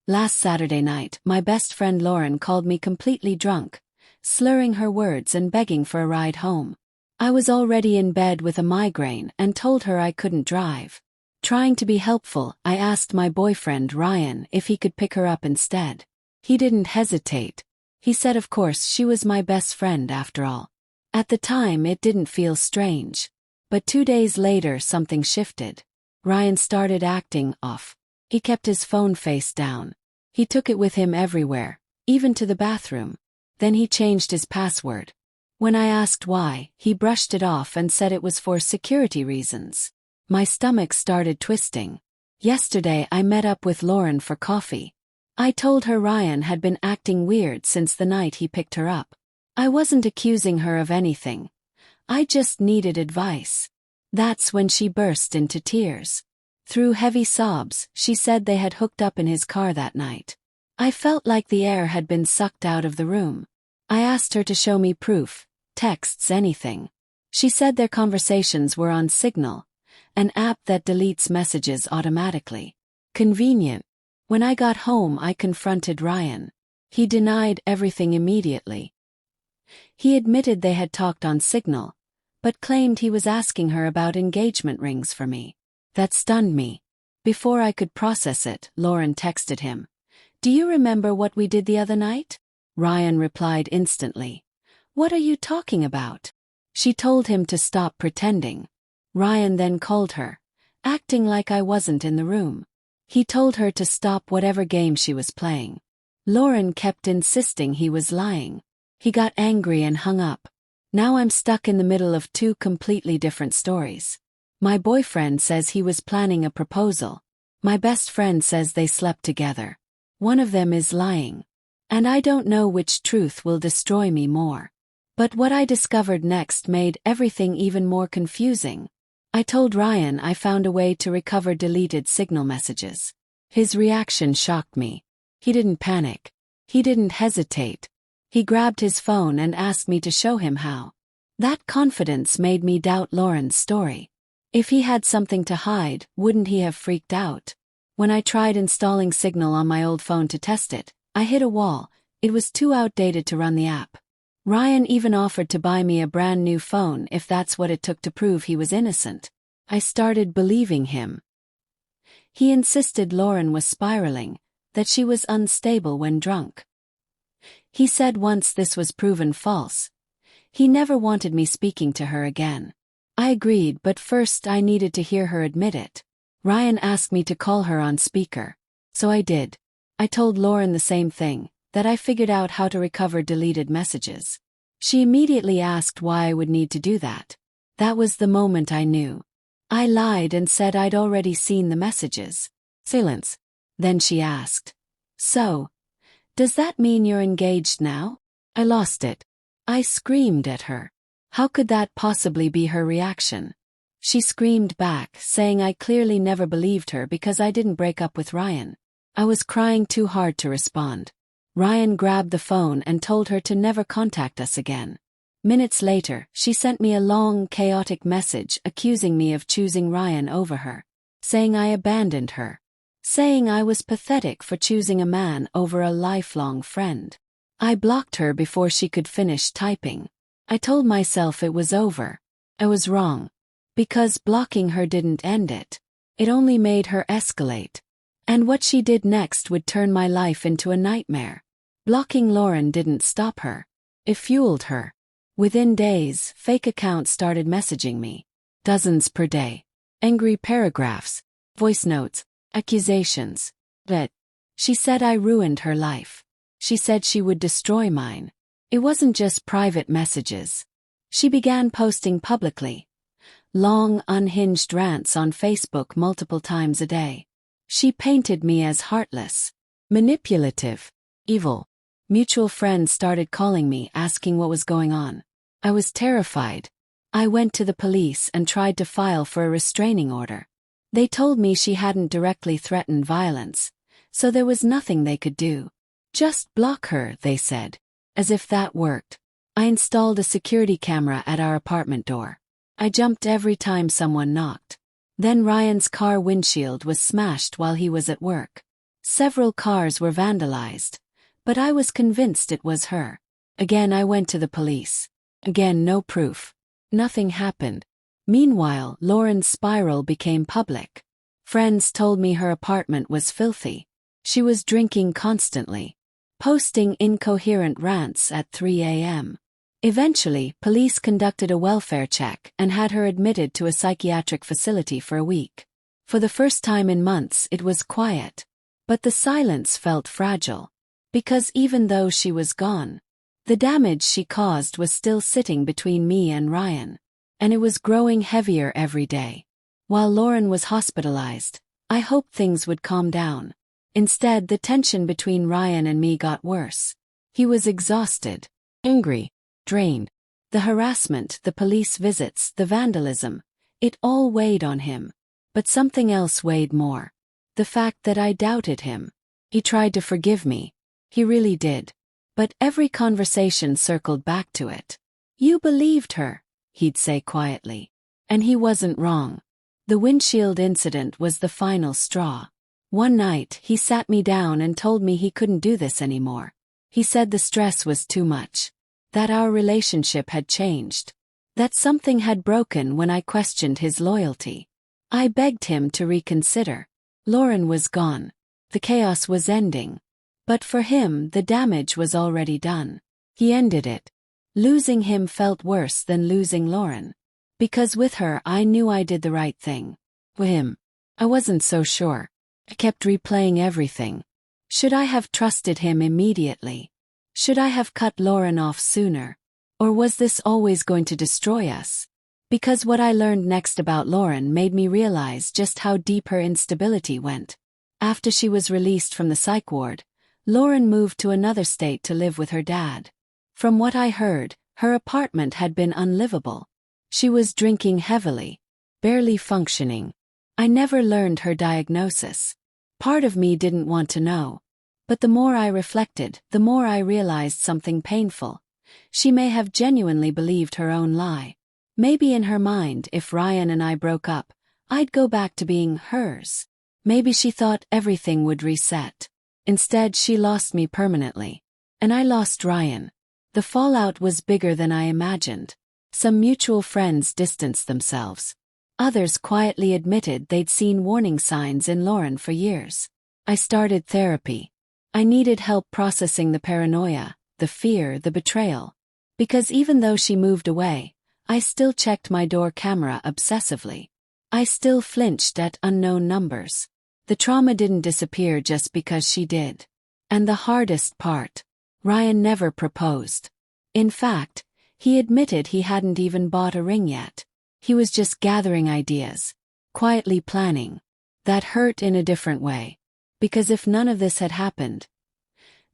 Last Saturday night, my best friend Lauren called me completely drunk, slurring her words and begging for a ride home. I was already in bed with a migraine and told her I couldn't drive. Trying to be helpful, I asked my boyfriend Ryan if he could pick her up instead. He didn't hesitate. He said of course she was my best friend after all. At the time it didn't feel strange. But 2 days later something shifted. Ryan started acting off. He kept his phone face down. He took it with him everywhere, even to the bathroom. Then he changed his password. When I asked why, he brushed it off and said it was for security reasons. My stomach started twisting. Yesterday I met up with Lauren for coffee. I told her Ryan had been acting weird since the night he picked her up. I wasn't accusing her of anything. I just needed advice. That's when she burst into tears. Through heavy sobs, she said they had hooked up in his car that night. I felt like the air had been sucked out of the room. I asked her to show me proof, texts, anything. She said their conversations were on Signal, an app that deletes messages automatically. Convenient. When I got home, I confronted Ryan. He denied everything immediately. He admitted they had talked on Signal, but claimed he was asking her about engagement rings for me. That stunned me. Before I could process it, Lauren texted him. "Do you remember what we did the other night?" Ryan replied instantly. "What are you talking about?" She told him to stop pretending. Ryan then called her, acting like I wasn't in the room. He told her to stop whatever game she was playing. Lauren kept insisting he was lying. He got angry and hung up. Now I'm stuck in the middle of two completely different stories. My boyfriend says he was planning a proposal. My best friend says they slept together. One of them is lying. And I don't know which truth will destroy me more. But what I discovered next made everything even more confusing. I told Ryan I found a way to recover deleted Signal messages. His reaction shocked me. He didn't panic. He didn't hesitate. He grabbed his phone and asked me to show him how. That confidence made me doubt Lauren's story. If he had something to hide, wouldn't he have freaked out? When I tried installing Signal on my old phone to test it, I hit a wall. It was too outdated to run the app. Ryan even offered to buy me a brand new phone if that's what it took to prove he was innocent. I started believing him. He insisted Lauren was spiraling, that she was unstable when drunk. He said once this was proven false, he never wanted me speaking to her again. I agreed, but first I needed to hear her admit it. Ryan asked me to call her on speaker. So I did. I told Lauren the same thing, that I figured out how to recover deleted messages. She immediately asked why I would need to do that. That was the moment I knew. I lied and said I'd already seen the messages. Silence. Then she asked, "So, does that mean you're engaged now?" I lost it. I screamed at her. How could that possibly be her reaction? She screamed back, saying I clearly never believed her because I didn't break up with Ryan. I was crying too hard to respond. Ryan grabbed the phone and told her to never contact us again. Minutes later, she sent me a long, chaotic message accusing me of choosing Ryan over her, saying I abandoned her, saying I was pathetic for choosing a man over a lifelong friend. I blocked her before she could finish typing. I told myself it was over. I was wrong. Because blocking her didn't end it. It only made her escalate. And what she did next would turn my life into a nightmare. Blocking Lauren didn't stop her. It fueled her. Within days, fake accounts started messaging me. Dozens per day. Angry paragraphs, voice notes, accusations. That she said I ruined her life. She said she would destroy mine. It wasn't just private messages. She began posting publicly. Long, unhinged rants on Facebook multiple times a day. She painted me as heartless, manipulative, evil. Mutual friends started calling me asking what was going on. I was terrified. I went to the police and tried to file for a restraining order. They told me she hadn't directly threatened violence, so there was nothing they could do. Just block her, they said. As if that worked. I installed a security camera at our apartment door. I jumped every time someone knocked. Then Ryan's car windshield was smashed while he was at work. Several cars were vandalized, but I was convinced it was her. Again I went to the police. Again no proof. Nothing happened. Meanwhile, Lauren's spiral became public. Friends told me her apartment was filthy. She was drinking constantly, posting incoherent rants at 3 a.m. Eventually, police conducted a welfare check and had her admitted to a psychiatric facility for a week. For the first time in months, it was quiet. But the silence felt fragile. Because even though she was gone, the damage she caused was still sitting between me and Ryan. And it was growing heavier every day. While Lauren was hospitalized, I hoped things would calm down. Instead, the tension between Ryan and me got worse. He was exhausted, angry, drained. The harassment, the police visits, the vandalism, it all weighed on him. But something else weighed more. The fact that I doubted him. He tried to forgive me. He really did. But every conversation circled back to it. You believed her, he'd say quietly. And he wasn't wrong. The windshield incident was the final straw. One night, he sat me down and told me he couldn't do this anymore. He said the stress was too much. That our relationship had changed. That something had broken when I questioned his loyalty. I begged him to reconsider. Lauren was gone. The chaos was ending. But for him, the damage was already done. He ended it. Losing him felt worse than losing Lauren. Because with her, I knew I did the right thing. With him, I wasn't so sure. I kept replaying everything. Should I have trusted him immediately? Should I have cut Lauren off sooner? Or was this always going to destroy us? Because what I learned next about Lauren made me realize just how deep her instability went. After she was released from the psych ward, Lauren moved to another state to live with her dad. From what I heard, her apartment had been unlivable. She was drinking heavily, barely functioning. I never learned her diagnosis. Part of me didn't want to know. But the more I reflected, the more I realized something painful. She may have genuinely believed her own lie. Maybe in her mind, if Ryan and I broke up, I'd go back to being hers. Maybe she thought everything would reset. Instead, she lost me permanently. And I lost Ryan. The fallout was bigger than I imagined. Some mutual friends distanced themselves. Others quietly admitted they'd seen warning signs in Lauren for years. I started therapy. I needed help processing the paranoia, the fear, the betrayal. Because even though she moved away, I still checked my door camera obsessively. I still flinched at unknown numbers. The trauma didn't disappear just because she did. And the hardest part, Ryan never proposed. In fact, he admitted he hadn't even bought a ring yet. He was just gathering ideas, quietly planning. That hurt in a different way. Because if none of this had happened,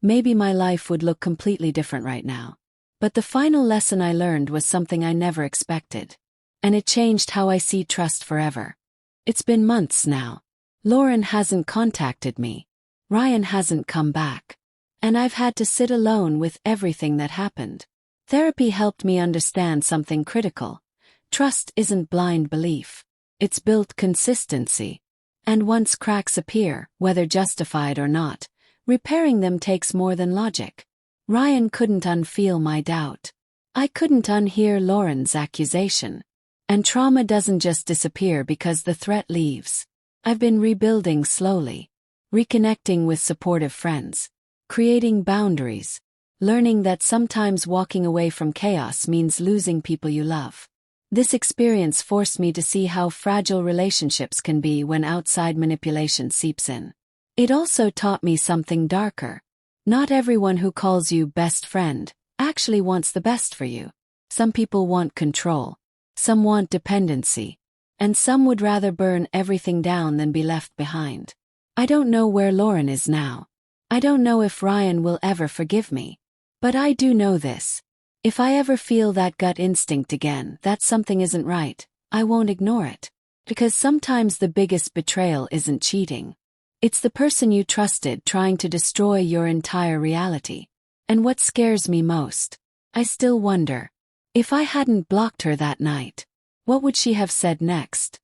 maybe my life would look completely different right now. But the final lesson I learned was something I never expected. And it changed how I see trust forever. It's been months now. Lauren hasn't contacted me. Ryan hasn't come back. And I've had to sit alone with everything that happened. Therapy helped me understand something critical. Trust isn't blind belief. It's built consistency. And once cracks appear, whether justified or not, repairing them takes more than logic. Ryan couldn't unfeel my doubt. I couldn't unhear Lauren's accusation. And trauma doesn't just disappear because the threat leaves. I've been rebuilding slowly. Reconnecting with supportive friends. Creating boundaries. Learning that sometimes walking away from chaos means losing people you love. This experience forced me to see how fragile relationships can be when outside manipulation seeps in. It also taught me something darker. Not everyone who calls you best friend actually wants the best for you. Some people want control. Some want dependency. And some would rather burn everything down than be left behind. I don't know where Lauren is now. I don't know if Ryan will ever forgive me. But I do know this. If I ever feel that gut instinct again that something isn't right, I won't ignore it. Because sometimes the biggest betrayal isn't cheating. It's the person you trusted trying to destroy your entire reality. And what scares me most, I still wonder, if I hadn't blocked her that night, what would she have said next?